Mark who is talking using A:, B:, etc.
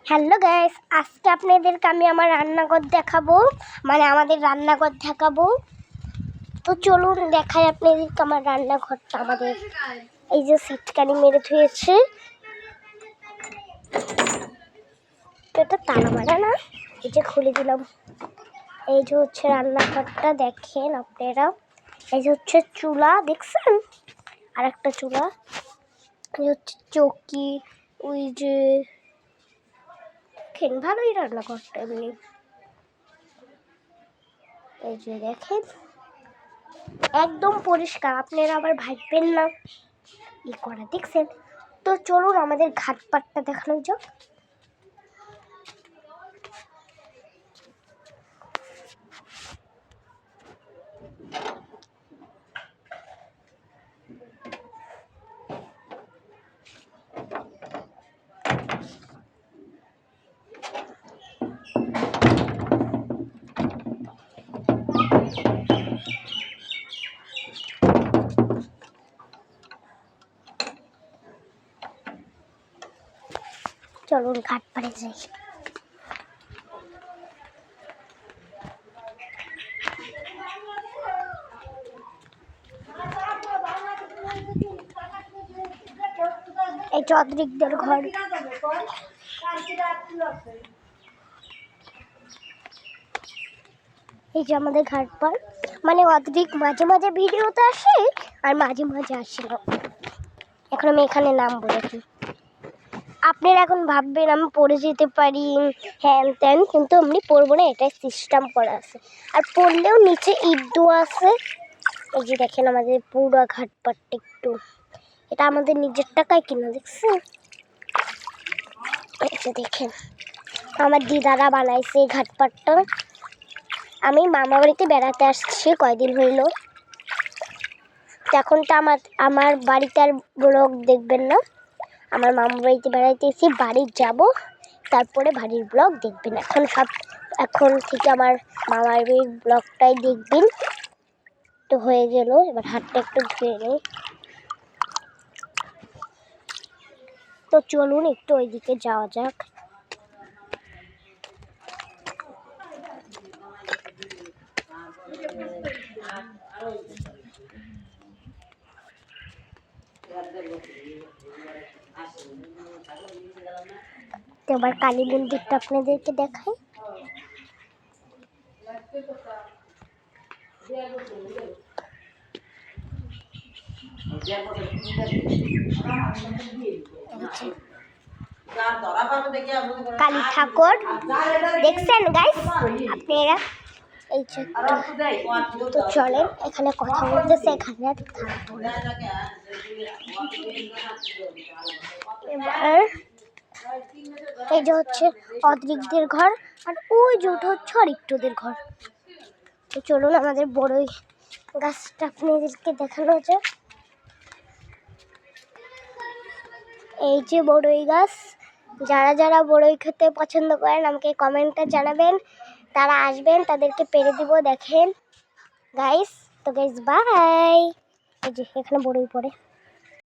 A: Hello guys, আজকে আপনাদেরকে আমি আমার রান্নাঘর দেখাবো, মানে আমাদের রান্নাঘর দেখাবো। তো চলুন দেখাই আপনাদেরকে আমার রান্নাঘরটা। আমাদের এই যে সিটকানি মেরে ধুয়েছে, এটা তালা মারা না, এই যে খুলে দিলাম। এই যে হচ্ছে রান্নাঘরটা, দেখেন আপনারা। এই যে হচ্ছে চুলা, দেখছেন? আর একটা চুলা। এই হচ্ছে চৌকি, ওই যে ভালোই রান্নাঘরটা এমনি। এই যে দেখেন, একদম পরিষ্কার, আপনারা আবার ভাববেন না ই করা, দেখছেন? তো চলুন আমাদের ঘাটপাটটা দেখানো যাক। চলুন ঘাটপাড়ে যাই। এই চৌধুরীদের ঘর, এই যে আমাদের ঘাটপাড়। মানে অদ্রিক মাঝে মাঝে ভিডিওতে আসে আর মাঝে মাঝে আসে না। এখন আমি এখানে নাম বলেছি, আপনারা এখন ভাববেন আমি পড়ে যেতে পারি হ্যান ত্যান, কিন্তু এমনি পড়বো না, এটাই সিস্টেম করা আছে। আর পড়লেও নিচে ইট দেওয়া আছে। এই যে দেখেন আমাদের পুরো ঘাটপাটটা, একটু এটা আমাদের নিজের টাকায় কিনা, দেখছেন? এই যে দেখেন আমার দিদারা বানাইছে এই ঘাটপাটটা। আমি মামা বাড়িতে বেড়াতে আসছি, কয়দিন হইল। এখন তো আমার বাড়িতে আর ব্লগ দেখবেন না, আমার মামা বাড়িতে বেড়াইতে এসে বাড়ি যাব, তারপরে বাড়ির ব্লগ দেখবেন। এখন থেকে আমার মামার বাড়ির ব্লগটাই দেখবেন। তো হয়ে গেল, এবার হাতটা একটু ধুয়ে নেই। তো চলুন একটু ওইদিকে যাওয়া যাক। তো এবার কালী মন্দিরটা আপনাদেরকে দেখাই। কালী ঠাকুর দেখছেন গাইস আপনারা? এই তো চলেন, এখানে কথা বলতেছে, এখানে আর থাকবো না। এবার এই যে হচ্ছে অদ্রিকদের ঘর, আর ওই যে ওটা হচ্ছে অরিক্তদের ঘর। তো চলুন আমাদের বড়ই গাছটা আপনাদেরকে দেখানো যায়। এই যে বড়ই গাছ, যারা যারা বড়ই খেতে পছন্দ করেন আমাকে কমেন্টে জানাবেন, তারা আসবেন, তাদেরকে পেরে দিব। দেখেন গাইস, তো গাইস বাই। এই যে এখানে বড়ই পড়ে।